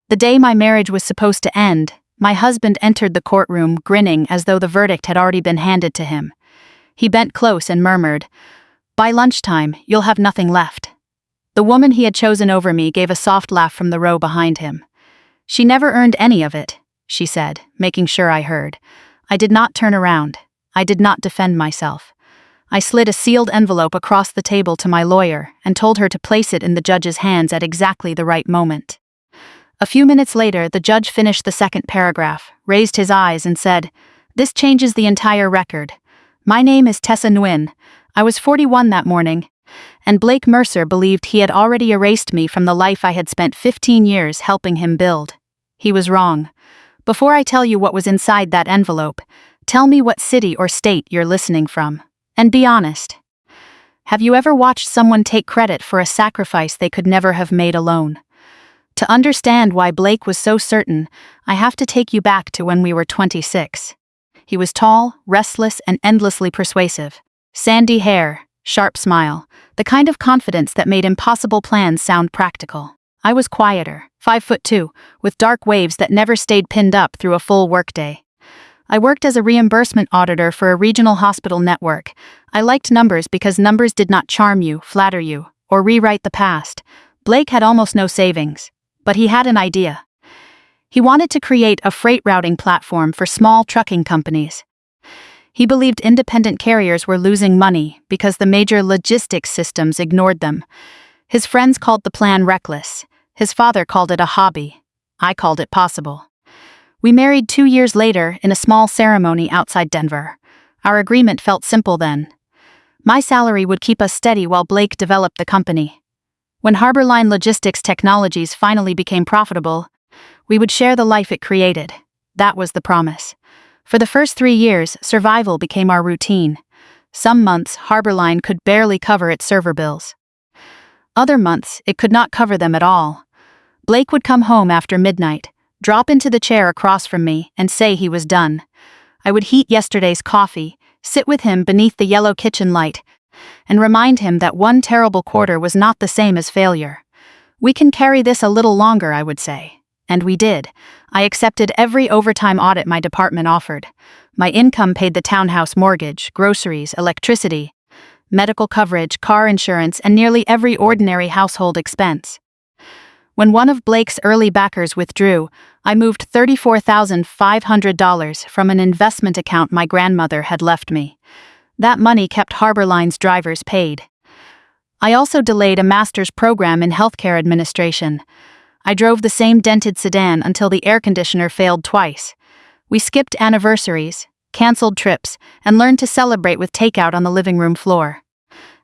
The day my marriage was supposed to end, my husband entered the courtroom grinning as though the verdict had already been handed to him. He bent close and murmured, "By lunchtime, you'll have nothing left." The woman he had chosen over me gave a soft laugh from the row behind him. "She never earned any of it," she said, making sure I heard. I did not turn around. I did not defend myself. I slid a sealed envelope across the table to my lawyer and told her to place it in the judge's hands at exactly the right moment. A few minutes later, the judge finished the second paragraph, raised his eyes and said, "This changes the entire record. My name is Tessa Nguyen. I was 41 that morning, and Blake Mercer believed he had already erased me from the life I had spent 15 years helping him build. He was wrong. Before I tell you what was inside that envelope, tell me what city or state you're listening from. And be honest. Have you ever watched someone take credit for a sacrifice they could never have made alone? To understand why Blake was so certain, I have to take you back to when we were 26. He was tall, restless, and endlessly persuasive. Sandy hair, sharp smile, the kind of confidence that made impossible plans sound practical. I was quieter, 5'2", with dark waves that never stayed pinned up through a full workday. I worked as a reimbursement auditor for a regional hospital network. I liked numbers because numbers did not charm you, flatter you, or rewrite the past. Blake had almost no savings, but he had an idea. He wanted to create a freight routing platform for small trucking companies. He believed independent carriers were losing money because the major logistics systems ignored them. His friends called the plan reckless. His father called it a hobby. I called it possible. We married 2 years later in a small ceremony outside Denver. Our agreement felt simple then. My salary would keep us steady while Blake developed the company. When Harborline Logistics Technologies finally became profitable, we would share the life it created. That was the promise. For the first 3 years, survival became our routine. Some months, Harborline could barely cover its server bills. Other months, it could not cover them at all. Blake would come home after midnight, drop into the chair across from me, and say he was done. I would heat yesterday's coffee, sit with him beneath the yellow kitchen light, and remind him that one terrible quarter was not the same as failure. "We can carry this a little longer," I would say. And we did. I accepted every overtime audit my department offered. My income paid the townhouse mortgage, groceries, electricity, medical coverage, car insurance, and nearly every ordinary household expense. When one of Blake's early backers withdrew, I moved $34,500 from an investment account my grandmother had left me. That money kept Harborline's drivers paid. I also delayed a master's program in healthcare administration. I drove the same dented sedan until the air conditioner failed twice. We skipped anniversaries, canceled trips, and learned to celebrate with takeout on the living room floor.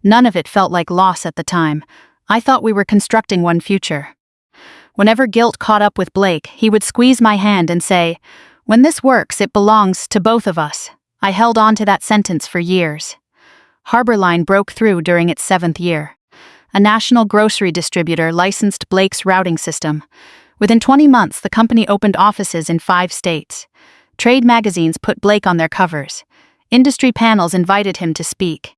None of it felt like loss at the time. I thought we were constructing one future. Whenever guilt caught up with Blake, he would squeeze my hand and say, "When this works, it belongs to both of us." I held on to that sentence for years. Harborline broke through during its 7th year. A national grocery distributor licensed Blake's routing system. Within 20 months, the company opened offices in 5 states. Trade magazines put Blake on their covers. Industry panels invited him to speak.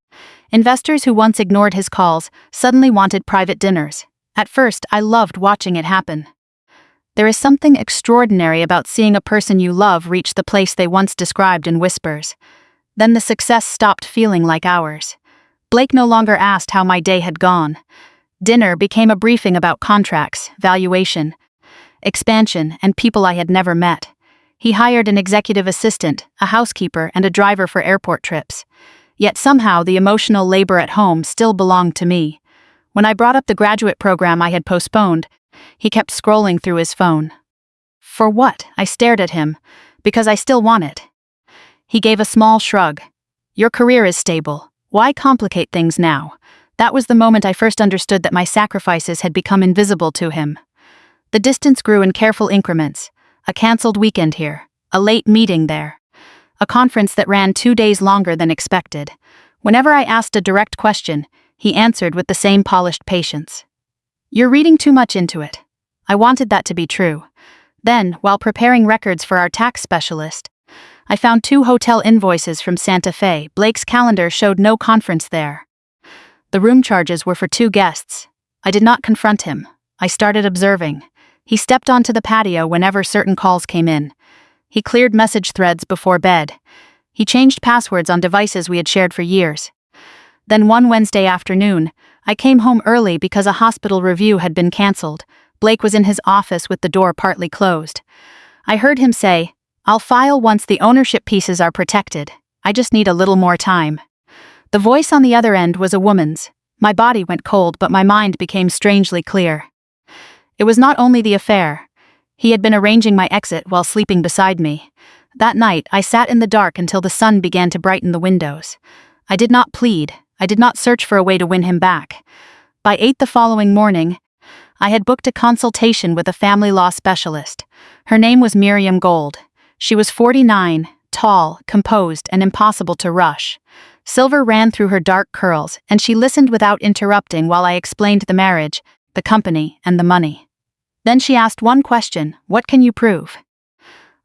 Investors who once ignored his calls suddenly wanted private dinners. At first, I loved watching it happen. There is something extraordinary about seeing a person you love reach the place they once described in whispers. Then the success stopped feeling like ours. Blake no longer asked how my day had gone. Dinner became a briefing about contracts, valuation, expansion, and people I had never met. He hired an executive assistant, a housekeeper, and a driver for airport trips. Yet somehow the emotional labor at home still belonged to me. When I brought up the graduate program I had postponed, he kept scrolling through his phone. "For what?" I stared at him. "Because I still want it." He gave a small shrug. "Your career is stable. Why complicate things now?" That was the moment I first understood that my sacrifices had become invisible to him. The distance grew in careful increments. A cancelled weekend here, a late meeting there, a conference that ran 2 days longer than expected. Whenever I asked a direct question, he answered with the same polished patience. "You're reading too much into it." I wanted that to be true. Then, while preparing records for our tax specialist, I found 2 hotel invoices from Santa Fe. Blake's calendar showed no conference there. The room charges were for 2 guests. I did not confront him. I started observing. He stepped onto the patio whenever certain calls came in. He cleared message threads before bed. He changed passwords on devices we had shared for years. Then one Wednesday afternoon, I came home early because a hospital review had been cancelled. Blake was in his office with the door partly closed. I heard him say, "I'll file once the ownership pieces are protected. I just need a little more time." The voice on the other end was a woman's. My body went cold, but my mind became strangely clear. It was not only the affair. He had been arranging my exit while sleeping beside me. That night, I sat in the dark until the sun began to brighten the windows. I did not plead. I did not search for a way to win him back. By 8 the following morning, I had booked a consultation with a family law specialist. Her name was Miriam Gold. She was 49, tall, composed, and impossible to rush. Silver ran through her dark curls, and she listened without interrupting while I explained the marriage, the company, and the money. Then she asked one question: "What can you prove?"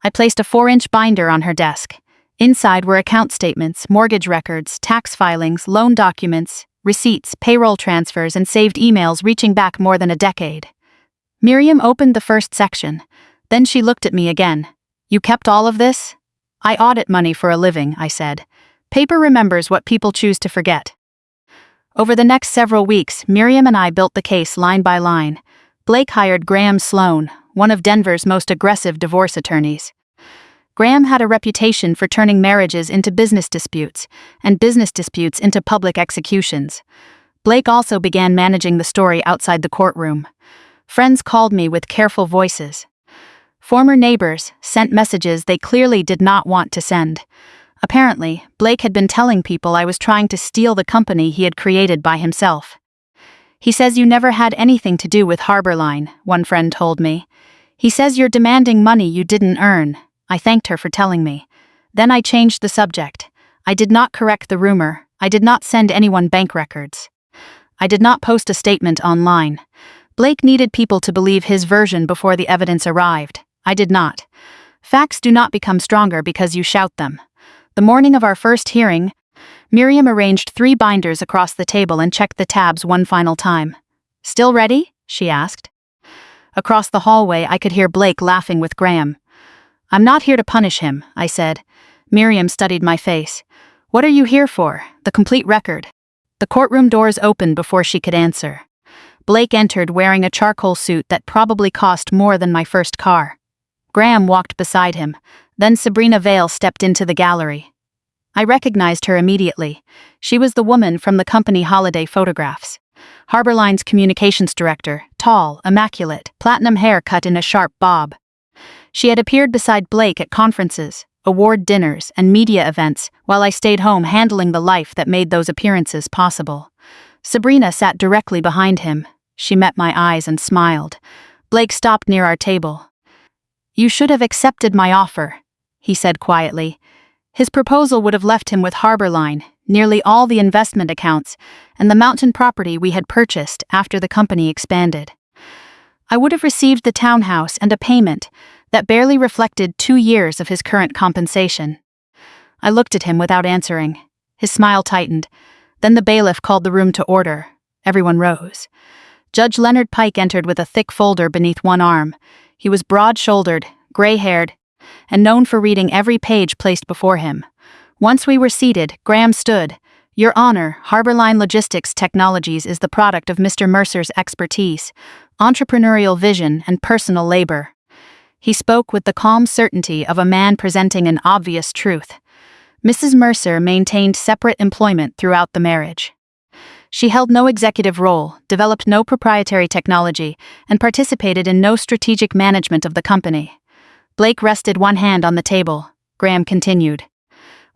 I placed a 4-inch binder on her desk. Inside were account statements, mortgage records, tax filings, loan documents, receipts, payroll transfers, and saved emails reaching back more than a decade. Miriam opened the first section. Then she looked at me again. "You kept all of this?" "I audit money for a living," I said. "Paper remembers what people choose to forget." Over the next several weeks, Miriam and I built the case line by line. Blake hired Graham Sloan, one of Denver's most aggressive divorce attorneys. Graham had a reputation for turning marriages into business disputes, and business disputes into public executions. Blake also began managing the story outside the courtroom. Friends called me with careful voices. Former neighbors sent messages they clearly did not want to send. Apparently, Blake had been telling people I was trying to steal the company he had created by himself. "He says you never had anything to do with Harborline," one friend told me. "He says you're demanding money you didn't earn." I thanked her for telling me. Then I changed the subject. I did not correct the rumor. I did not send anyone bank records. I did not post a statement online. Blake needed people to believe his version before the evidence arrived. I did not. Facts do not become stronger because you shout them. The morning of our first hearing, Miriam arranged 3 binders across the table and checked the tabs one final time. "Still ready?" she asked. Across the hallway, I could hear Blake laughing with Graham. "I'm not here to punish him," I said. Miriam studied my face. "What are you here for? The complete record." The courtroom doors opened before she could answer. Blake entered wearing a charcoal suit that probably cost more than my first car. Graham walked beside him. Then Sabrina Vale stepped into the gallery. I recognized her immediately. She was the woman from the company holiday photographs. Harborline's communications director, tall, immaculate, platinum hair cut in a sharp bob. She had appeared beside Blake at conferences, award dinners, and media events, while I stayed home handling the life that made those appearances possible. Sabrina sat directly behind him. She met my eyes and smiled. Blake stopped near our table. "You should have accepted my offer," he said quietly. His proposal would have left him with Harborline, nearly all the investment accounts, and the mountain property we had purchased after the company expanded. I would have received the townhouse and a payment that barely reflected 2 years of his current compensation. I looked at him without answering. His smile tightened. Then the bailiff called the room to order. Everyone rose. Judge Leonard Pike entered with a thick folder beneath one arm. He was broad-shouldered, gray-haired, and known for reading every page placed before him. Once we were seated, Graham stood. "Your Honor, Harborline Logistics Technologies is the product of Mr. Mercer's expertise, entrepreneurial vision, and personal labor." He spoke with the calm certainty of a man presenting an obvious truth. Mrs. Mercer maintained separate employment throughout the marriage. She held no executive role, developed no proprietary technology, and participated in no strategic management of the company. Blake rested one hand on the table. Graham continued.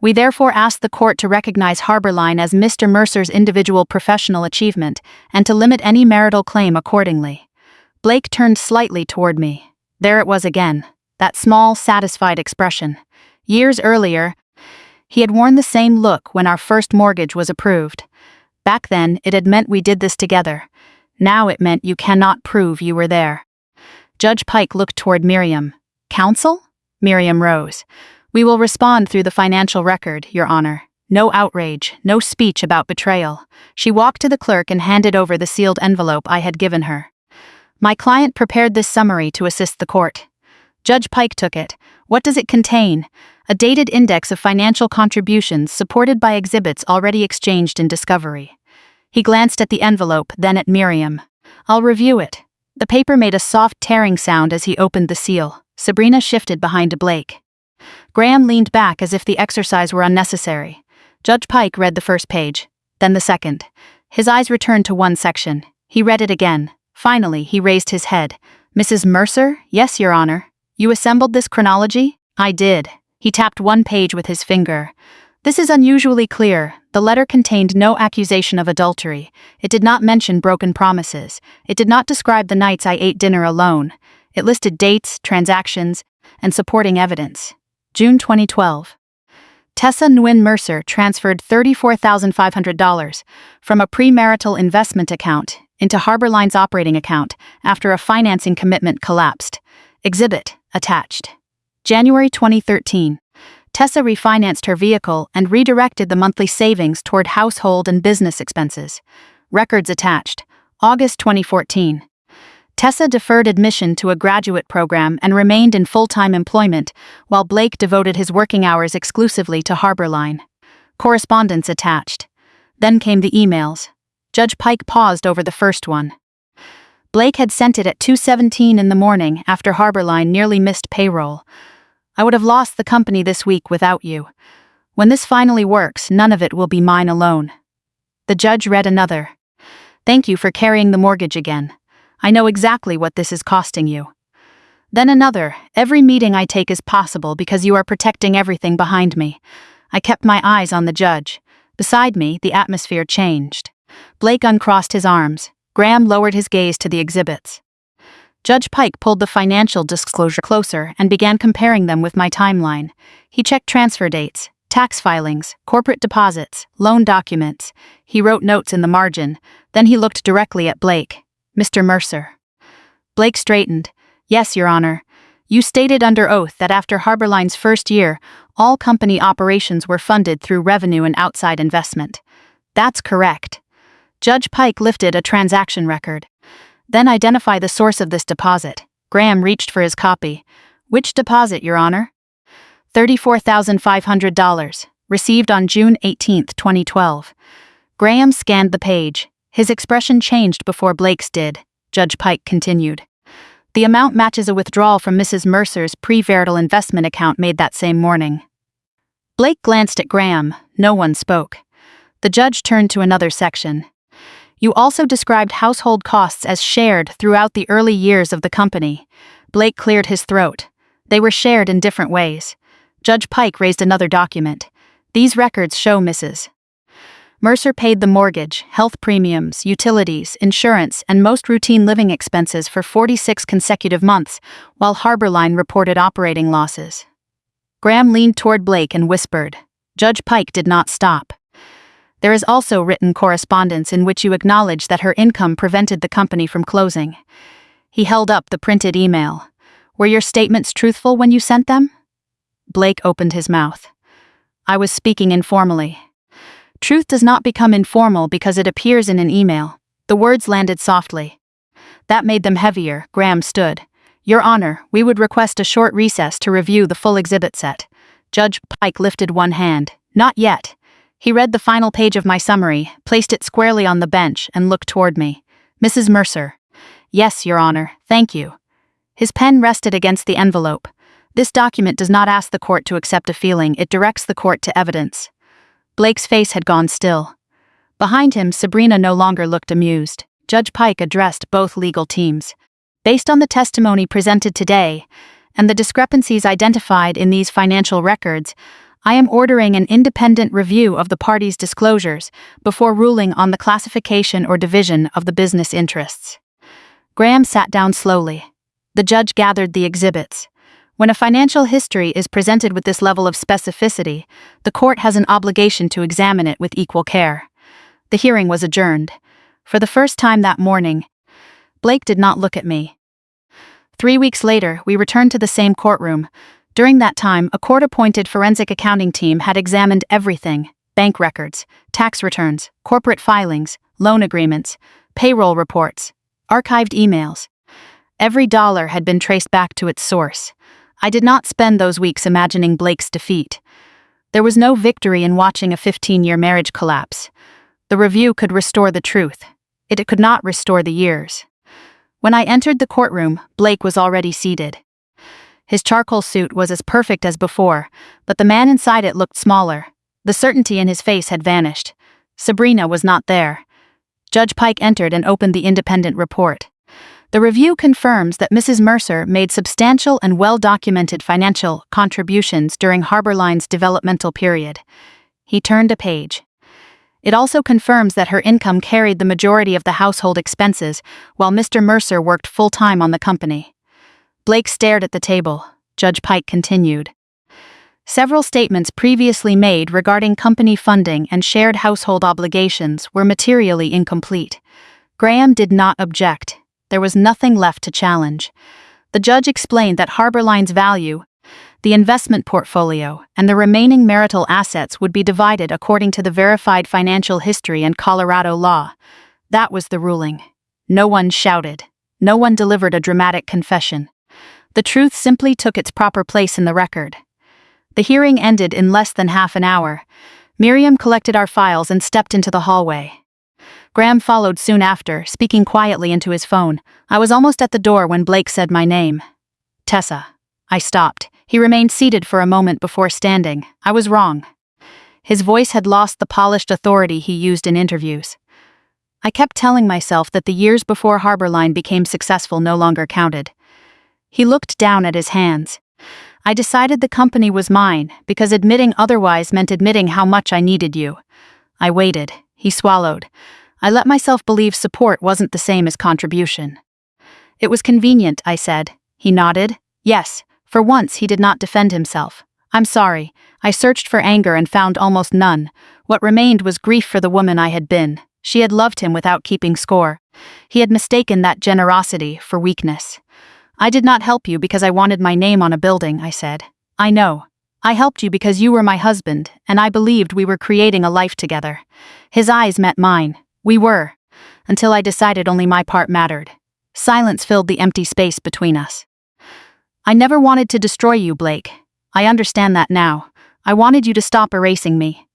"We therefore ask the court to recognize Harborline as Mr. Mercer's individual professional achievement and to limit any marital claim accordingly." Blake turned slightly toward me. There it was again, that small, satisfied expression. Years earlier, he had worn the same look when our first mortgage was approved. Back then, it had meant we did this together. Now it meant you cannot prove you were there. Judge Pike looked toward Miriam. "Counsel?" Miriam rose. "We will respond through the financial record, Your Honor. No outrage, no speech about betrayal." She walked to the clerk and handed over the sealed envelope I had given her. My client prepared this summary to assist the court. Judge Pike took it. What does it contain? A dated index of financial contributions supported by exhibits already exchanged in discovery. He glanced at the envelope, then at Miriam. I'll review it. The paper made a soft tearing sound as he opened the seal. Sabrina shifted behind Blake. Graham leaned back as if the exercise were unnecessary. Judge Pike read the first page, then the second. His eyes returned to one section. He read it again. Finally, he raised his head. Mrs. Mercer? Yes, Your Honor. You assembled this chronology? I did. He tapped one page with his finger. This is unusually clear. The letter contained no accusation of adultery. It did not mention broken promises. It did not describe the nights I ate dinner alone. It listed dates, transactions, and supporting evidence. June 2012. Tessa Nguyen Mercer transferred $34,500 from a premarital investment account into Harborline's operating account after a financing commitment collapsed. Exhibit attached. January 2013. Tessa refinanced her vehicle and redirected the monthly savings toward household and business expenses. Records attached. August 2014. Tessa deferred admission to a graduate program and remained in full-time employment, while Blake devoted his working hours exclusively to Harborline. Correspondence attached. Then came the emails. Judge Pike paused over the first one. Blake had sent it at 2:17 in the morning after Harborline nearly missed payroll. I would have lost the company this week without you. When this finally works, none of it will be mine alone. The judge read another. Thank you for carrying the mortgage again. I know exactly what this is costing you. Then another. Every meeting I take is possible because you are protecting everything behind me. I kept my eyes on the judge. Beside me, the atmosphere changed. Blake uncrossed his arms. Graham lowered his gaze to the exhibits. Judge Pike pulled the financial disclosure closer and began comparing them with my timeline. He checked transfer dates, tax filings, corporate deposits, loan documents. He wrote notes in the margin. Then he looked directly at Blake. Mr. Mercer. Blake straightened. Yes, Your Honor. You stated under oath that after Harborline's first year, all company operations were funded through revenue and outside investment. That's correct. Judge Pike lifted a transaction record. Then identify the source of this deposit. Graham reached for his copy. Which deposit, Your Honor? $34,500, received on June 18, 2012. Graham scanned the page. His expression changed before Blake's did. Judge Pike continued. The amount matches a withdrawal from Mrs. Mercer's premarital investment account made that same morning. Blake glanced at Graham. No one spoke. The judge turned to another section. You also described household costs as shared throughout the early years of the company. Blake cleared his throat. They were shared in different ways. Judge Pike raised another document. These records show Mrs. Mercer paid the mortgage, health premiums, utilities, insurance, and most routine living expenses for 46 consecutive months, while Harborline reported operating losses. Graham leaned toward Blake and whispered. Judge Pike did not stop. There is also written correspondence in which you acknowledge that her income prevented the company from closing. He held up the printed email. Were your statements truthful when you sent them? Blake opened his mouth. I was speaking informally. Truth does not become informal because it appears in an email. The words landed softly. That made them heavier. Graham stood. Your Honor, we would request a short recess to review the full exhibit set. Judge Pike lifted one hand. Not yet. He read the final page of my summary, placed it squarely on the bench, and looked toward me. Mrs. Mercer. Yes, Your Honor, thank you. His pen rested against the envelope. This document does not ask the court to accept a feeling, it directs the court to evidence. Blake's face had gone still. Behind him, Sabrina no longer looked amused. Judge Pike addressed both legal teams. Based on the testimony presented today, and the discrepancies identified in these financial records, I am ordering an independent review of the parties' disclosures before ruling on the classification or division of the business interests. Graham sat down slowly. The judge gathered the exhibits. When a financial history is presented with this level of specificity, the court has an obligation to examine it with equal care. The hearing was adjourned. For the first time that morning, Blake did not look at me. 3 weeks later, we returned to the same courtroom. During that time, a court-appointed forensic accounting team had examined everything: bank records, tax returns, corporate filings, loan agreements, payroll reports, archived emails. Every dollar had been traced back to its source. I did not spend those weeks imagining Blake's defeat. There was no victory in watching a 15-year marriage collapse. The review could restore the truth. It could not restore the years. When I entered the courtroom, Blake was already seated. His charcoal suit was as perfect as before, but the man inside it looked smaller. The certainty in his face had vanished. Sabrina was not there. Judge Pike entered and opened the independent report. The review confirms that Mrs. Mercer made substantial and well-documented financial contributions during Harborline's developmental period. He turned a page. It also confirms that her income carried the majority of the household expenses, while Mr. Mercer worked full-time on the company. Blake stared at the table. Judge Pike continued. Several statements previously made regarding company funding and shared household obligations were materially incomplete. Graham did not object. There was nothing left to challenge. The judge explained that Harborline's value, the investment portfolio, and the remaining marital assets would be divided according to the verified financial history and Colorado law. That was the ruling. No one shouted. No one delivered a dramatic confession. The truth simply took its proper place in the record. The hearing ended in less than half an hour. Miriam collected our files and stepped into the hallway. Graham followed soon after, speaking quietly into his phone. I was almost at the door when Blake said my name. Tessa. I stopped. He remained seated for a moment before standing. I was wrong. His voice had lost the polished authority he used in interviews. I kept telling myself that the years before Harborline became successful no longer counted. He looked down at his hands. I decided the company was mine, because admitting otherwise meant admitting how much I needed you. I waited. He swallowed. I let myself believe support wasn't the same as contribution. It was convenient, I said. He nodded. Yes, for once he did not defend himself. I'm sorry. I searched for anger and found almost none. What remained was grief for the woman I had been. She had loved him without keeping score. He had mistaken that generosity for weakness. I did not help you because I wanted my name on a building, I said. I know. I helped you because you were my husband, and I believed we were creating a life together. His eyes met mine. We were. Until I decided only my part mattered. Silence filled the empty space between us. I never wanted to destroy you, Blake. I understand that now. I wanted you to stop erasing me.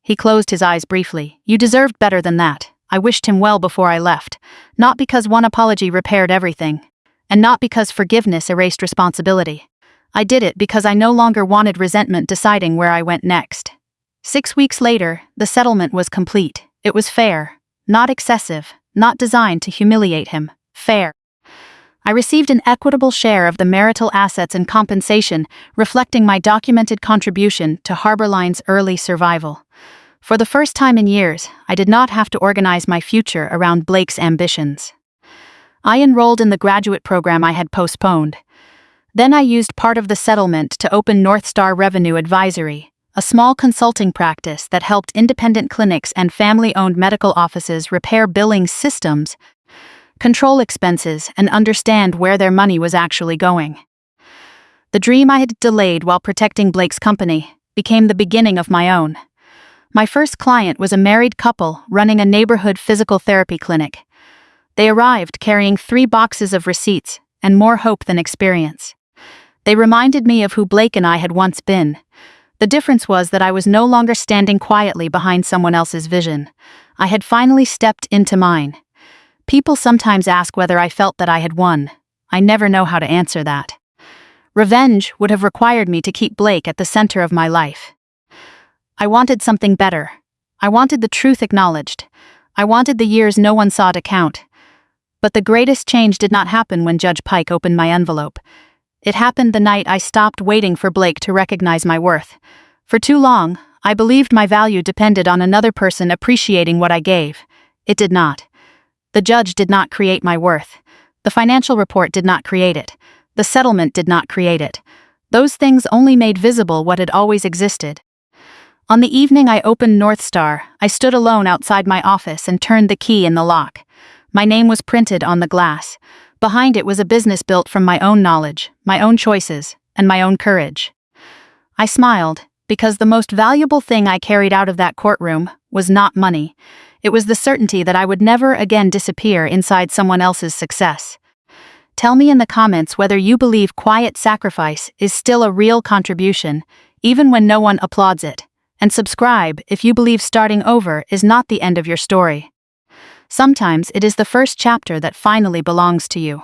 He closed his eyes briefly. You deserved better than that. I wished him well before I left. Not because one apology repaired everything. And not because forgiveness erased responsibility. I did it because I no longer wanted resentment deciding where I went next. 6 weeks later, the settlement was complete. It was fair. Not excessive. Not designed to humiliate him. Fair. I received an equitable share of the marital assets and compensation, reflecting my documented contribution to Harborline's early survival. For the first time in years, I did not have to organize my future around Blake's ambitions. I enrolled in the graduate program I had postponed. Then I used part of the settlement to open North Star Revenue Advisory, a small consulting practice that helped independent clinics and family-owned medical offices repair billing systems, control expenses, and understand where their money was actually going. The dream I had delayed while protecting Blake's company became the beginning of my own. My first client was a married couple running a neighborhood physical therapy clinic. They arrived carrying 3 boxes of receipts and more hope than experience. They reminded me of who Blake and I had once been. The difference was that I was no longer standing quietly behind someone else's vision. I had finally stepped into mine. People sometimes ask whether I felt that I had won. I never know how to answer that. Revenge would have required me to keep Blake at the center of my life. I wanted something better. I wanted the truth acknowledged. I wanted the years no one saw to count. But the greatest change did not happen when Judge Pike opened my envelope. It happened the night I stopped waiting for Blake to recognize my worth. For too long, I believed my value depended on another person appreciating what I gave. It did not. The judge did not create my worth. The financial report did not create it. The settlement did not create it. Those things only made visible what had always existed. On the evening I opened North Star, I stood alone outside my office and turned the key in the lock. My name was printed on the glass. Behind it was a business built from my own knowledge, my own choices, and my own courage. I smiled, because the most valuable thing I carried out of that courtroom was not money. It was the certainty that I would never again disappear inside someone else's success. Tell me in the comments whether you believe quiet sacrifice is still a real contribution, even when no one applauds it. And subscribe if you believe starting over is not the end of your story. Sometimes it is the first chapter that finally belongs to you.